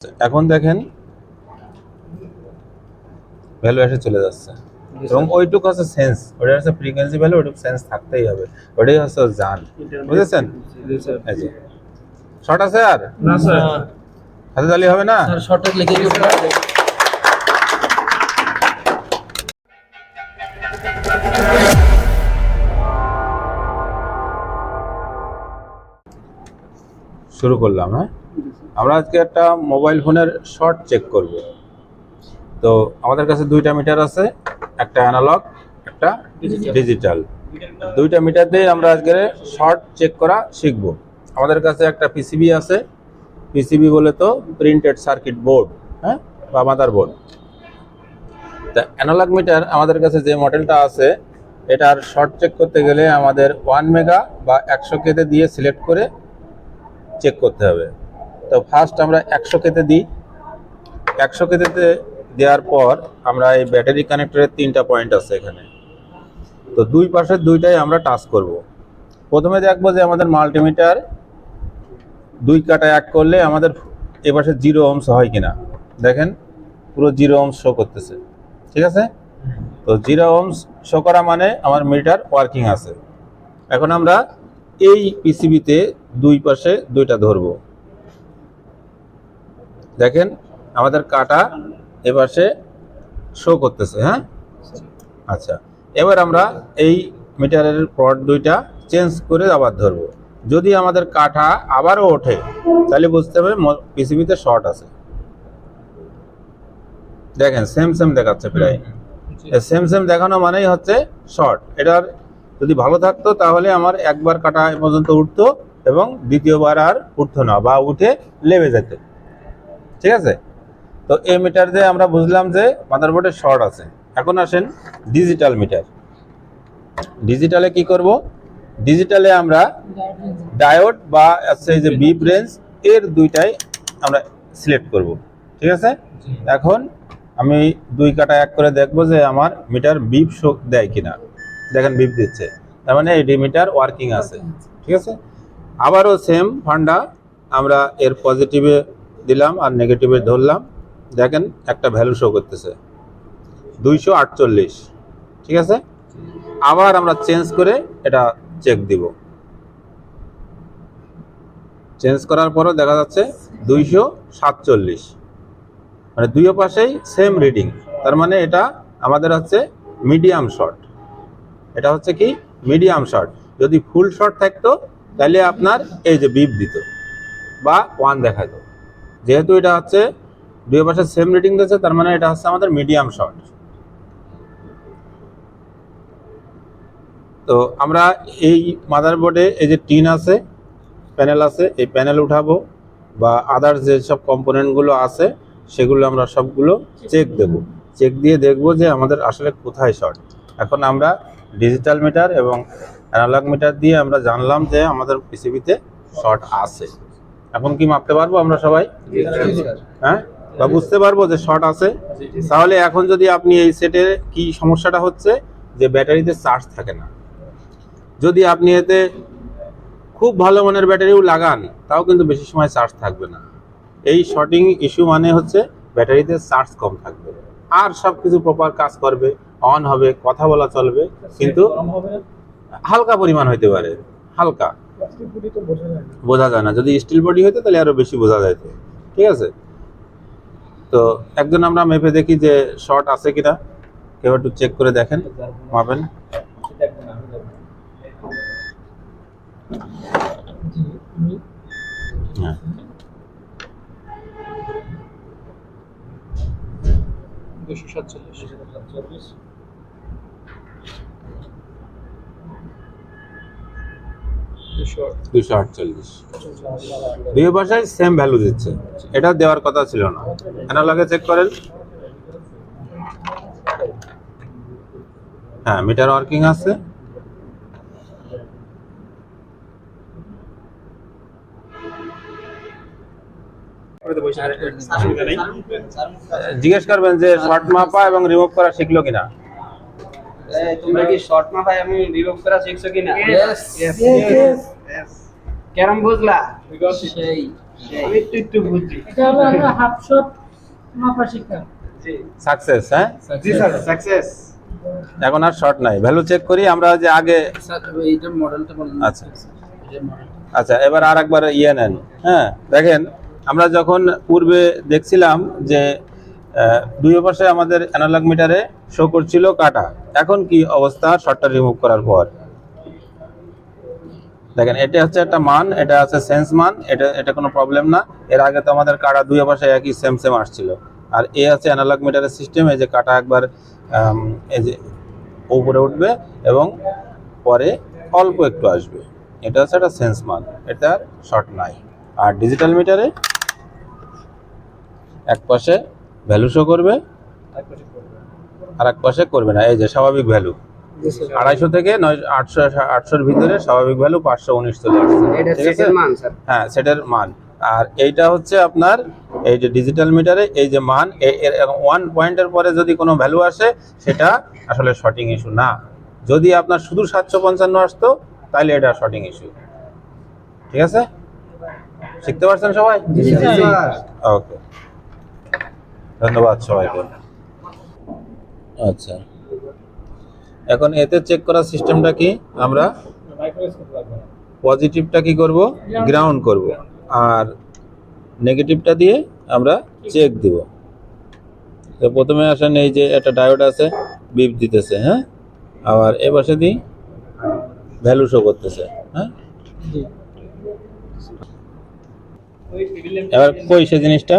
এখন দেখেন ভ্যালু এসে চলে যাচ্ছে এবং ওইটুকু আছে সেন্স, ওটা হচ্ছে ফ্রিকোয়েন্সি ভ্যালু, ওইটুকু সেন্স থাকতেই হবে, ওটাই হচ্ছে ওর জান। বুঝেছেন? এই যে শর্ট আছে আর না স্যার, হাতে তালি হবে না স্যার শর্টকাট লিখে দিয়েছেন। শুরু করলাম। হ্যাঁ, আমরা আজকে একটা মোবাইল ফোনের শর্ট চেক করব। তো আমাদের কাছে দুইটা মিটার আছে, একটা অ্যানালগ একটা ডিজিটাল। দুইটা মিটার দিয়ে আমরা আজকে শর্ট চেক করা শিখব। আমাদের কাছে একটা পিসিবি আছে, পিসিবি বলে তো প্রিন্টেড সার্কিট বোর্ড, হ্যাঁ, বা মাদার বোর্ড। তা অ্যানালগ মিটার আমাদের কাছে যে মডেলটা আছে, এটার শর্ট চেক করতে গেলে আমাদের 1 মেগা বা 100 কেতে দিয়ে সিলেক্ট করে চেক করতে হবে। তো ফার্স্ট আমরা 100 কেতে দিই। 100 কেতে দেওয়ার পর আমরা এই ব্যাটারি কানেক্টরের 3টা পয়েন্ট আছে এখানে, তো দুই পাশের দুইটাই আমরা টাচ করব। প্রথমে দেখবো যে আমাদের মাল্টিমিটার 2 কাটা 1 করলে আমাদের এপাশে 0 ওহমস হয় কিনা। দেখেন পুরো 0 ওহমস শো করতেছে, ঠিক আছে। তো 0 ওহমস শো করা মানে আমার মিটার ওয়ার্কিং আছে। এখন আমরা এই পিসিবিতে দুই পাশে দুইটা ধরবো। দেখেন আমাদের কাটা এপাশে শো করতেছে। হ্যাঁ, আচ্ছা, এবার আমরা এই মিটারের পট দুইটা চেঞ্জ করে আবার ধরবো। যদি আমাদের কাঠা আবারও ওঠে তাহলে বুঝতে হবে পিসিবিতে শর্ট আছে। দেখেন সেম সেম দেখাচ্ছে, প্রায় সেম সেম দেখানো মানেই হচ্ছে শর্ট। এটার যদি ভালো থাকতো তাহলে আমার একবার কাটা এ পর্যন্ত উঠতো এবং দ্বিতীয়বার আর উঠতো না বা উঠে লেবে যেত, ঠিক আছে। তো এই মিটার দিয়ে আমরা বুঝলাম যে মাদারবোর্ডে শর্ট আছে। এখন আসেন ডিজিটাল মিটার। ডিজিটালে কি করব? ডিজিটালে আমরা ডায়োড বা এই যে বিপ রেঞ্জ এর দুইটাই আমরা সিলেক্ট করব, ঠিক আছে। এখন আমি 2 কাটা 1 করে দেখবো যে আমার মিটার বিপ শো দেয় কিনা। দেখেন বিপ দিচ্ছে, তার মানে এই মিটার ওয়ার্কিং আছে, ঠিক আছে। আবারও সেম ফান্ডা, আমরা এর পজিটিভে দিলাম আর নেগেটিভে ধরলাম। দেখেন একটা ভ্যালু শো করতেছে 248, ঠিক আছে। আবার আমরা চেঞ্জ করে এটা চেক দিব। চেঞ্জ করার পরও দেখা যাচ্ছে 247, মানে দুই পাশেই সেম রিডিং। তার মানে এটা আমাদের হচ্ছে মিডিয়াম শর্ট। এটা হচ্ছে কি মিডিয়াম শর্ট। যদি ফুল শর্ট থাকতো তাহলে আপনার এই যে বিপ দিত বা 1 দেখাতো। যেহেতু এটা হচ্ছে দুই পাশে সেম রিডিং দিচ্ছে, তার মানে এটা হচ্ছে আমাদের মিডিয়াম শর্ট। তো আমরা এই মাদারবোর্ডে এই যে টিন আছে, প্যানেল আছে, এই প্যানেল উঠাবো বা আদার্স যে সব কম্পোনেন্টগুলো আছে সেগুলো আমরা সবগুলো চেক দেব। চেক দিয়ে দেখব যে আমাদের আসলে কোথায় শর্ট। এখন আমরা ডিজিটাল মিটার এবং অ্যানালগ মিটার দিয়ে আমরা জানলাম যে আমাদের পিসিবিতে শর্ট আছে। এখন কি মাপতে পারবো আমরা সবাই? হ্যাঁ, বা বুঝতে পারবো যে শর্ট আছে। তাহলে এখন যদি আপনি এই সেটে কি সমস্যাটা হচ্ছে যে ব্যাটারিতে চার্জ থাকে না। যদি আপনি এতে খুব ভালো মানের ব্যাটারিও লাগান তাও কিন্তু বেশি সময় চার্জ থাকবে না। এই শর্টিং ইস্যু মানে হচ্ছে ব্যাটারিতে চার্জ কম থাকবে, আর সব কিছু প্রপার কাজ করবে, অন হবে, কথা বলা চলবে, কিন্তু হালকা পরিমাণ হইতে পারে, হালকা বোঝা যায় না। যদি স্টিল বডি হইতো তাহলে আরো বেশি বোঝা যেত, ঠিক আছে। তো একজন আমরা মেপে দেখি যে শর্ট আছে কিনা। কেউ একটু চেক করে দেখেন, মাপেন। হ্যাঁ, দুশো 248 দুই ভাষায় সেম ভ্যালু দিচ্ছে। এটা দেওয়ার কথা ছিল না। অ্যানালগে চেক করেন। হ্যাঁ, মিটার ওয়ার্কিং আছে। জিজ্ঞেস করবেন যে শর্ট মাপা এবং রিমুভ করা শিখলো কিনা। তোমরা কি শর্ট মাপায় আমি রিমুভ করা শিখছো কিনা? Yes. কেরম বুঝলা? সেই আমি একটু বুঝছি। এটা হলো আমরা হাফ শট মাপা শিক্ষা। জি সাকসেস, হ্যাঁ জি স্যার, সাকসেস। এখন আর শর্ট নাই। ভ্যালু চেক করি আমরা যে আগে। স্যার এইটার মডেলটা বলেন। আচ্ছা আচ্ছা, এবার আর একবার ইয়ে নেন। হ্যাঁ দেখেন, আমরা যখন পূর্বে দেখছিলাম যে দুই পাশে আমাদের অ্যানালগ মিটারে শো করছিল কাটা, এখন কি অবস্থা শর্টটা রিমুভ করার পর? দেখেন এটা হচ্ছে একটা মান, এটা আছে সেন্স মান, এটা কোনো প্রবলেম না। এর আগে তো আমাদের কাটা দুই পাশে একই সেম সেম আসছিল। আর এ আছে অ্যানালগ মিটারের সিস্টেম, এই যে কাটা একবার এই যে উপরে উঠবে এবং পরে অল্প একটু আসবে, এটা হচ্ছে একটা সেন্স মান, এটার শর্ট নাই। আর ডিজিটাল মিটারে এক পাশে ভ্যালু শো করবে আর এক পাশে করবে না, এই যে স্বাভাবিক ভ্যালু 250 থেকে 800-800-র ভিতরে স্বাভাবিক ভ্যালু 519 চলে আসছে, এটা ঠিক আছে? সেটের মান স্যার। হ্যাঁ সেটের মান। আর এইটা হচ্ছে আপনার এই যে ডিজিটাল মিটারে এই যে মান, এর 1 পয়েন্টের পরে যদি কোনো ভ্যালু আসে সেটা আসলে শর্টিং ইস্যু না। যদি আপনার শুধু 755 আসতো তাহলে এটা শর্টিং ইস্যু, ঠিক আছে? শিখতে পারছেন সবাই? জি স্যার। ওকে, ধন্যবাদ সবাইকে। আচ্ছা, এখন এতে চেক করার সিস্টেমটা কি? আমরা পজিটিভটা কি করব? গ্রাউন্ড করব, আর নেগেটিভটা দিয়ে আমরা চেক দিব। তো প্রথমে আসেন, এই যে একটা ডায়োড আছে, বিপ দিতেছে, হ্যাঁ, আবার এ পাশে দিই ভ্যালু শো করতেছে, হ্যাঁ। এবার কই সে জিনিসটা?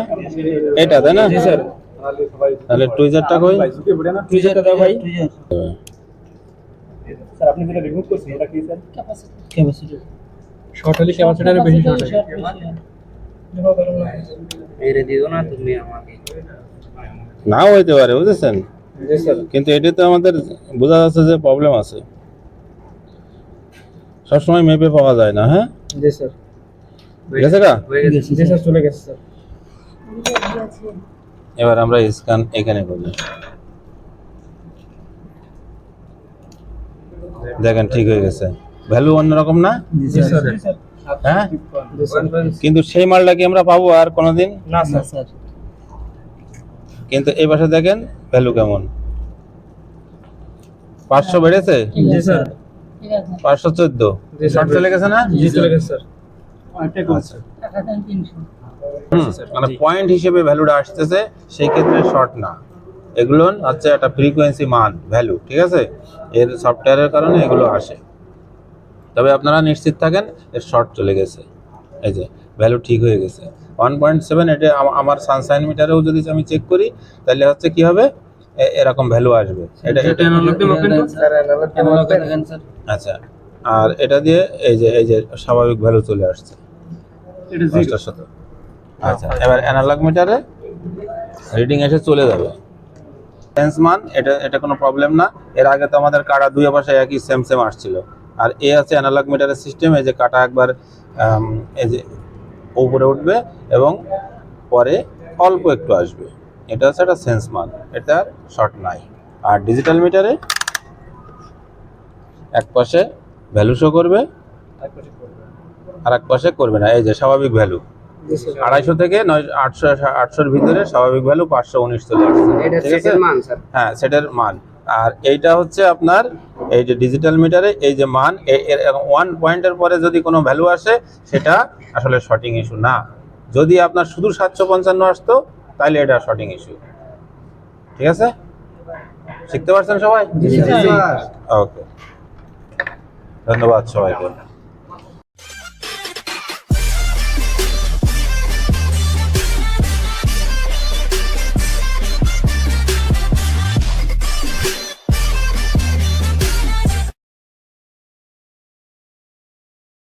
এটা তাই না? তাহলে টুইজারটা কই? টুইজারটা দাও ভাই। স্যার আপনি যেটা রিমুভ করছেন ওটা কি স্যার? ক্যাপাসিটর। শর্ট হলে ক্যাপাসিটরের বেশি শর্ট হয়। এরে দিও না তুমি আমাকে। নাও হইতে পারে, বুঝেছেন? জি স্যার। কিন্তু এটা তো আমাদের বোঝা যাচ্ছে যে প্রবলেম আছে, সবসময় মেপে পাওয়া যায় না, হ্যাঁ। জি স্যার। গেছে গা? জি স্যার, চলে গেছে স্যার। এবার আমরা স্ক্যান এখানে করি, দেখেন ঠিক হয়ে গেছে। ভ্যালু অন্যরকম না, জি স্যার। হ্যাঁ? জি স্যার। কিন্তু সেই মালটা কি আমরা পাবো আর কোনোদিন? না স্যার। কিন্তু এই পাশে দেখেন ভ্যালু কেমন, 500 বেড়েছে, জি স্যার। ঠিক আছে। 514 জি স্যার। শর্ট চলে গেছে না? জি চলে গেছে স্যার। আচ্ছা, টাকা দেন 300। মানে পয়েন্ট হিসেবে ভ্যালুটা আসতেছে, সেই ক্ষেত্রে শর্ট না। এগুলো হচ্ছে একটা ফ্রিকোয়েন্সি মান, ভ্যালু, ঠিক আছে? এর সফটওয়্যারের কারণে এগুলো আসে। তবে আপনারা নিশ্চিত থাকেন এর শর্ট চলে গেছে, এই যে ভ্যালু ঠিক হয়ে গেছে 1.7। এটা আমার সানশাইন মিটারেও যদি আমি চেক করি তাহলে হচ্ছে কি হবে, এরকম ভ্যালু আসবে। এটা অ্যানালগ দেখেন স্যার। আচ্ছা, আর এটা দিয়ে এই যে স্বাভাবিক ভ্যালু চলে আসছে, এটা 5টার সাথে। আচ্ছা, এবার অ্যানালগ মিটারে রিডিং এসে চলে যাবে সেন্স মান, এটা কোনো প্রবলেম না। এর আগে তো আমাদের কাটা দুই পাশে একই সেম সেম আসছিল। আর এ আছে অ্যানালগ মিটারের সিস্টেম, এই যে কাটা একবার এই যে উপরে উঠবে এবং পরে অল্প একটু আসবে, এটা হচ্ছে একটা সেন্স মান, এটার শর্ট নাই। আর ডিজিটাল মিটারে এক পাশে ভ্যালু শো করবে আর এক পাশে করবে না, এই যে স্বাভাবিক ভ্যালু 250 থেকে 800-800-র ভিতরে স্বাভাবিক ভ্যালু 519 চলে আসছে, এটা ঠিক আছে? সেটের মান স্যার। হ্যাঁ সেটের মান। আর এইটা হচ্ছে আপনার এই যে ডিজিটাল মিটারে এই যে মান, এর 1 পয়েন্টের পরে যদি কোনো ভ্যালু আসে সেটা আসলে শর্টিং ইস্যু না। যদি আপনার শুধু 755 আসতো তাহলে এটা শর্টিং ইস্যু, ঠিক আছে? শিখতে পারছেন সবাই? জি স্যার। ওকে, ধন্যবাদ সবাইকে।